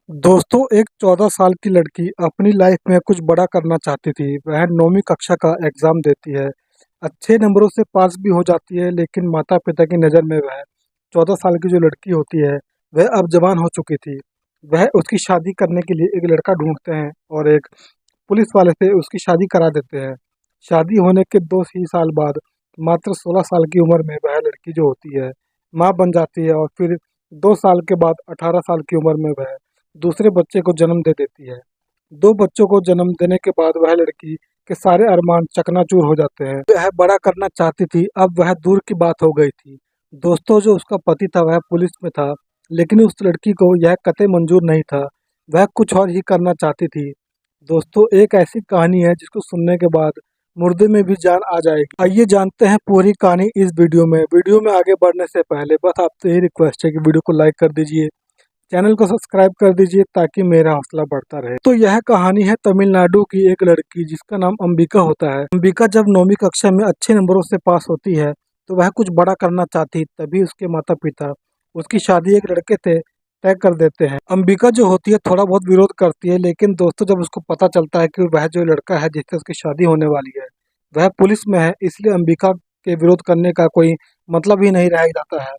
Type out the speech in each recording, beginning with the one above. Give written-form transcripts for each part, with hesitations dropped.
दोस्तों, एक 14 साल की लड़की अपनी लाइफ में कुछ बड़ा करना चाहती थी। वह 9वीं कक्षा का एग्ज़ाम देती है। अच्छे नंबरों से पास भी हो जाती है, लेकिन माता-पिता की नज़र में वह 14 साल की जो लड़की होती है, वह अब जवान हो चुकी थी। वह उसकी शादी करने के लिए एक लड़का ढूँढते हैं और एक पुलिस वाले से उसकी शादी करा देते हैं। शादी होने के 2 ही साल बाद मात्र 16 साल की उम्र में वह लड़की जो होती है, माँ बन जाती है और फिर 2 साल के बाद 18 साल की उम्र में वह दूसरे बच्चे को जन्म दे देती है। 2 बच्चों को जन्म देने के बाद वह लड़की के सारे अरमान चकनाचूर हो जाते हैं। वह बड़ा करना चाहती थी, अब वह दूर की बात हो गई थी। दोस्तों, जो उसका पति था वह पुलिस में था, लेकिन उस लड़की को यह कतई मंजूर नहीं था। वह कुछ और ही करना चाहती थी। दोस्तों, एक ऐसी कहानी है जिसको सुनने के बाद मुर्दे में भी जान आ जाएगी। आइए जानते हैं पूरी कहानी इस वीडियो में। वीडियो में आगे बढ़ने से पहले बस आपसे यही रिक्वेस्ट है कि वीडियो को लाइक कर दीजिए, चैनल को सब्सक्राइब कर दीजिए ताकि मेरा हौसला बढ़ता रहे। तो यह कहानी है तमिलनाडु की एक लड़की जिसका नाम अंबिका होता है। अंबिका जब 9वीं कक्षा में अच्छे नंबरों से पास होती है तो वह कुछ बड़ा करना चाहती, तभी उसके माता पिता उसकी शादी एक लड़के से तय कर देते हैं। अंबिका जो होती है थोड़ा बहुत विरोध करती है, लेकिन दोस्तों जब उसको पता चलता है कि वह जो लड़का है जिससे उसकी शादी होने वाली है वह पुलिस में है, इसलिए अंबिका के विरोध करने का कोई मतलब ही नहीं रह जाता है।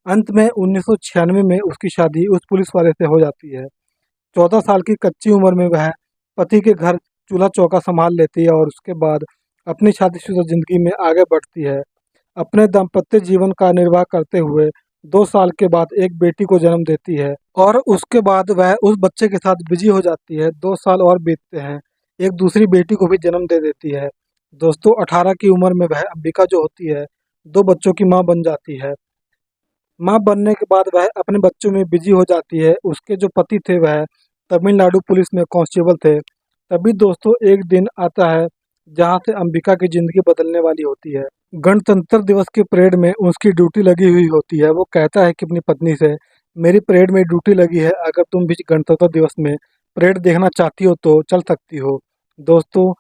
अंत में 1996 में उसकी शादी उस पुलिस वाले से हो जाती है। 14 साल की कच्ची उम्र में वह पति के घर चूल्हा चौका संभाल लेती है और उसके बाद अपनी शादीशुदा जिंदगी में आगे बढ़ती है। अपने दाम्पत्य जीवन का निर्वाह करते हुए 2 साल के बाद एक बेटी को जन्म देती है और उसके बाद वह उस बच्चे के साथ बिजी हो जाती है। 2 साल और बीतते हैं, एक दूसरी बेटी को भी जन्म दे देती है। दोस्तों, 18 की उम्र में वह अंबिका जो होती है 2 बच्चों की माँ बन जाती है। माँ बनने के बाद वह अपने बच्चों में बिजी हो जाती है। उसके जो पति थे वह तमिलनाडु पुलिस में कांस्टेबल थे। तभी दोस्तों एक दिन आता है जहाँ से अंबिका की जिंदगी बदलने वाली होती है। गणतंत्र दिवस की परेड में उसकी ड्यूटी लगी हुई होती है। वो कहता है कि अपनी पत्नी से, मेरी परेड में ड्यूटी लगी है, अगर तुम भी गणतंत्र दिवस में परेड देखना चाहती हो तो चल सकती हो। दोस्तों,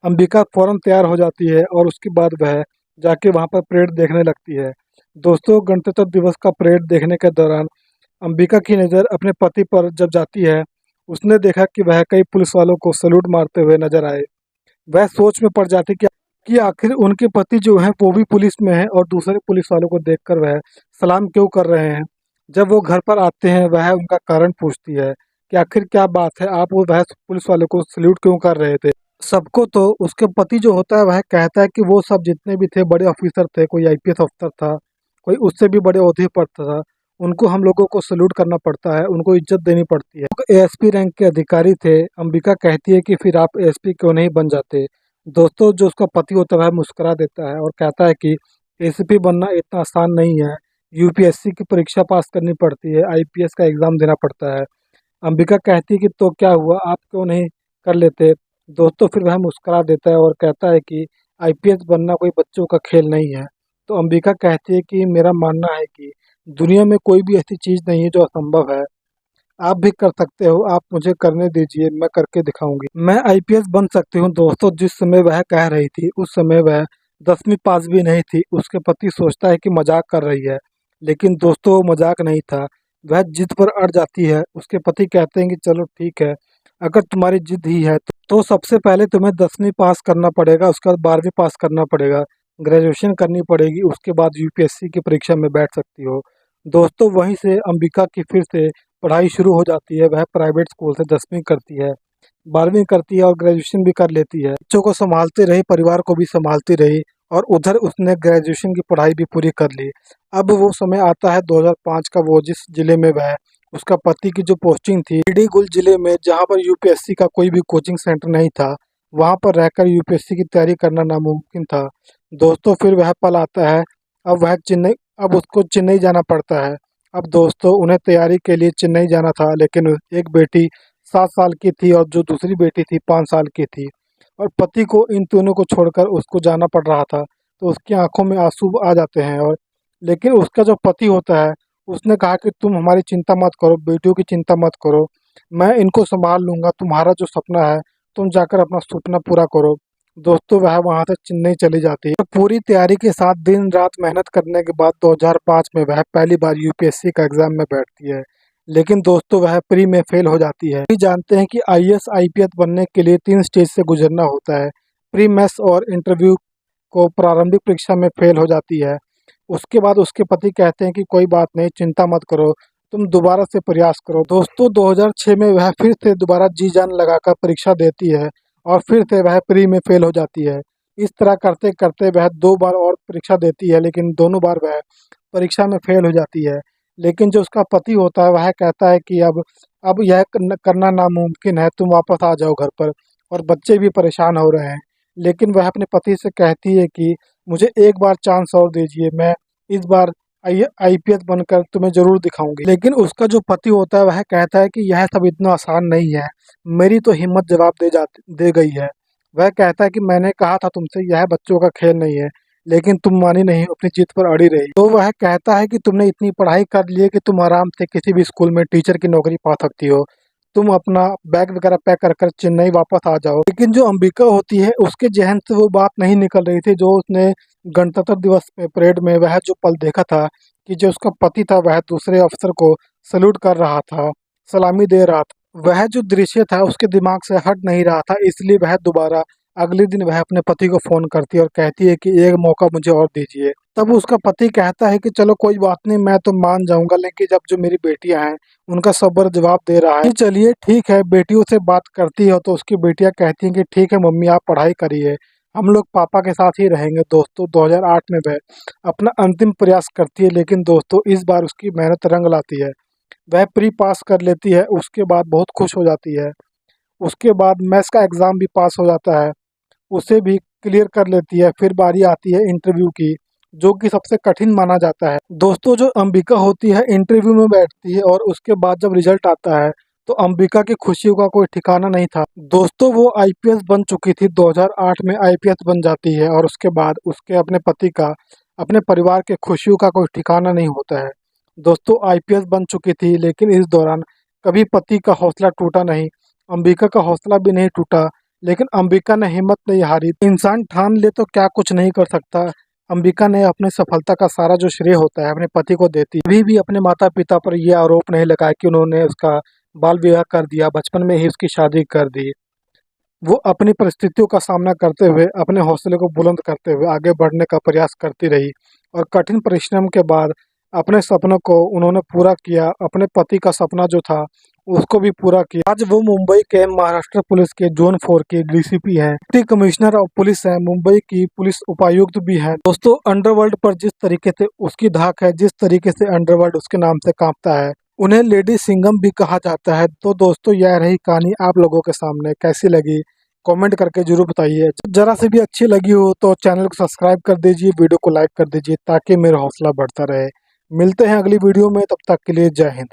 अंबिका फौरन तैयार हो जाती है और उसके बाद वह जाके वहाँ पर परेड देखने लगती है। दोस्तों, गणतंत्र दिवस का परेड देखने के दौरान अंबिका की नज़र अपने पति पर जब जाती है, उसने देखा कि वह कई पुलिस वालों को सैल्यूट मारते हुए नजर आए। वह सोच में पड़ जाती कि आखिर उनके पति जो हैं वो भी पुलिस में हैं और दूसरे पुलिस वालों को देखकर वह सलाम क्यों कर रहे हैं। जब वो घर पर आते हैं वह उनका कारण पूछती है कि आखिर क्या बात है, आप वो वह पुलिस वालों को सैल्यूट क्यों कर रहे थे। सबको तो उसके पति जो होता है वह कहता है कि वो सब जितने भी थे बड़े ऑफिसर थे, कोई आईपीएस अफसर था, कोई उससे भी बड़े ओहदे पर था, उनको हम लोगों को सैल्यूट करना पड़ता है, उनको इज्जत देनी पड़ती है। एएसपी रैंक के अधिकारी थे। अंबिका कहती है कि फिर आप एएसपी क्यों नहीं बन जाते। दोस्तों, जो उसका पति होता है वह मुस्कुरा देता है और कहता है कि एसीपी बनना इतना आसान नहीं है, यूपीएससी की परीक्षा पास करनी पड़ती है, आईपीएस का एग्ज़ाम देना पड़ता है। अंबिका कहती है कि तो क्या हुआ, आप क्यों नहीं कर लेते। दोस्तों, फिर वह मुस्कुरा देता है और कहता है कि आईपीएस बनना कोई बच्चों का खेल नहीं है। तो अंबिका कहती है कि मेरा मानना है कि दुनिया में कोई भी ऐसी चीज़ नहीं है जो असंभव है, आप भी कर सकते हो, आप मुझे करने दीजिए, मैं करके दिखाऊंगी, मैं आईपीएस बन सकती हूँ। दोस्तों, जिस समय वह कह रही थी उस समय वह 10वीं पास भी नहीं थी। उसके पति सोचता है कि मजाक कर रही है, लेकिन दोस्तों वो मजाक नहीं था। वह जिद पर अड़ जाती है। उसके पति कहते हैं कि चलो ठीक है, अगर तुम्हारी जिद ही है तो सबसे पहले तुम्हें 10वीं पास करना पड़ेगा, उसके बाद 12वीं पास करना पड़ेगा, ग्रेजुएशन करनी पड़ेगी, उसके बाद यूपीएससी की परीक्षा में बैठ सकती हो। दोस्तों, वहीं से अंबिका की फिर से पढ़ाई शुरू हो जाती है। वह प्राइवेट स्कूल से 10वीं करती है, 12वीं करती है और ग्रेजुएशन भी कर लेती है। बच्चों को संभालती रही, परिवार को भी संभालती रही और उधर उसने ग्रेजुएशन की पढ़ाई भी पूरी कर ली। अब वो समय आता है 2005 का, वो जिस जिले में वह उसका पति की जो पोस्टिंग थी डिंडीगुल जिले में, जहाँ पर यूपीएससी का कोई भी कोचिंग सेंटर नहीं था, वहाँ पर रहकर यूपीएससी की तैयारी करना नामुमकिन था। दोस्तों, फिर वह पल आता है, अब उसको चेन्नई जाना पड़ता है। अब दोस्तों, उन्हें तैयारी के लिए चेन्नई जाना था, लेकिन एक बेटी 7 साल की थी और जो दूसरी बेटी थी 5 साल की थी और पति को इन दोनों को छोड़कर उसको जाना पड़ रहा था। तो उसकी आंखों में आंसू आ जाते हैं और लेकिन उसका जो पति होता है उसने कहा कि तुम हमारी चिंता मत करो, बेटियों की चिंता मत करो, मैं इनको संभाल लूँगा, तुम्हारा जो सपना है तुम जाकर अपना सपना पूरा करो। दोस्तों, वह वहाँ से चेन्नई चली जाती है। तो पूरी तैयारी के साथ दिन रात मेहनत करने के बाद 2005 में वह पहली बार यूपीएससी का एग्ज़ाम में बैठती है। लेकिन दोस्तों वह प्री में फेल हो जाती है। भी जानते हैं कि आईएएस आईपीएस बनने के लिए 3 स्टेज से गुजरना होता है। प्री मेंस और इंटरव्यू को प्रारंभिक परीक्षा में फेल हो जाती है। उसके बाद उसके पति कहते हैं कि कोई बात नहीं, चिंता मत करो, तुम दोबारा से प्रयास करो। दोस्तों 2006 में वह फिर से दोबारा जी जान लगाकर परीक्षा देती है और फिर से वह प्री में फेल हो जाती है। इस तरह करते करते वह 2 बार और परीक्षा देती है, लेकिन दोनों बार वह परीक्षा में फेल हो जाती है। लेकिन जो उसका पति होता है वह कहता है कि अब यह करना नामुमकिन है, तुम वापस आ जाओ घर पर। और बच्चे भी परेशान हो रहे हैं। लेकिन वह अपने पति से कहती है कि मुझे एक बार चांस और दीजिए, मैं इस बार आईपीएस बनकर तुम्हें ज़रूर दिखाऊंगी। लेकिन उसका जो पति होता है वह कहता है कि यह सब इतना आसान नहीं है, मेरी तो हिम्मत जवाब दे गई है। वह कहता है कि मैंने कहा था तुमसे यह बच्चों का खेल नहीं है, लेकिन तुम मानी नहीं, अपनी जिद पर अड़ी रही। तो वह कहता है कि तुमने इतनी पढ़ाई कर ली है कि तुम आराम से किसी भी स्कूल में टीचर की नौकरी पा सकती हो, तुम अपना बैग वगैरह पैक कर कर चेन्नई वापस आ जाओ। लेकिन जो अंबिका होती है उसके जहन से वो बात नहीं निकल रही थी, जो उसने गणतंत्र दिवस में परेड में वह जो पल देखा था कि जो उसका पति था वह दूसरे अफसर को सल्यूट कर रहा था, सलामी दे रहा था। वह जो दृश्य था उसके दिमाग से हट नहीं रहा था, इसलिए वह दोबारा अगले दिन वह अपने पति को फ़ोन करती है और कहती है कि एक मौका मुझे और दीजिए। तब उसका पति कहता है कि चलो कोई बात नहीं, मैं तो मान जाऊँगा, लेकिन जब जो मेरी बेटियाँ हैं उनका सब्र जवाब दे रहा है कि चलिए ठीक है, बेटियों से बात करती हो तो उसकी बेटियाँ कहती हैं कि ठीक है मम्मी, आप पढ़ाई करिए, हम लोग पापा के साथ ही रहेंगे। दोस्तों 2008 में वह अपना अंतिम प्रयास करती है, लेकिन दोस्तों इस बार उसकी मेहनत रंग लाती है। वह प्री पास कर लेती है, उसके बाद बहुत खुश हो जाती है। उसके बाद मैथ्स का एग्ज़ाम भी पास हो जाता है, उसे भी क्लियर कर लेती है। फिर बारी आती है इंटरव्यू की, जो कि सबसे कठिन माना जाता है। दोस्तों जो अंबिका होती है इंटरव्यू में बैठती है और उसके बाद जब रिजल्ट आता है तो अंबिका की खुशियों का कोई ठिकाना नहीं था। दोस्तों वो आईपीएस बन चुकी थी, 2008 में आईपीएस बन जाती है और उसके बाद उसके अपने पति का, अपने परिवार के खुशियों का कोई ठिकाना नहीं होता है। दोस्तों आईपीएस बन चुकी थी, लेकिन इस दौरान कभी पति का हौसला टूटा नहीं, अंबिका का हौसला भी नहीं टूटा। लेकिन अंबिका ने हिम्मत नहीं हारी। इंसान ठान ले तो क्या कुछ नहीं कर सकता। अंबिका ने अपनी सफलता का सारा जो श्रेय होता है अपने पति को देती है। कभी भी अपने माता पिता पर यह आरोप नहीं लगाया कि उन्होंने उसका बाल विवाह कर दिया, बचपन में ही उसकी शादी कर दी। वो अपनी परिस्थितियों का सामना करते हुए, अपने हौसले को बुलंद करते हुए आगे बढ़ने का प्रयास करती रही और कठिन परिश्रम के बाद अपने सपनों को उन्होंने पूरा किया। अपने पति का सपना जो था उसको भी पूरा किया। आज वो मुंबई के महाराष्ट्र पुलिस के जोन 4 के डीसीपी हैं, डिप्टी कमिश्नर ऑफ पुलिस हैं, मुंबई की पुलिस उपायुक्त भी हैं। दोस्तों अंडरवर्ल्ड पर जिस तरीके से उसकी धाक है, जिस तरीके से अंडरवर्ल्ड उसके नाम से कांपता है, उन्हें लेडी सिंघम भी कहा जाता है। तो दोस्तों यह रही कहानी आप लोगों के सामने, कैसी लगी कमेंट करके जरूर बताइए। जरा से भी अच्छी लगी हो तो चैनल को सब्सक्राइब कर दीजिए, वीडियो को लाइक कर दीजिए ताकि मेरा हौसला बढ़ता रहे। मिलते हैं अगली वीडियो में, तब तक के लिए जय हिंद।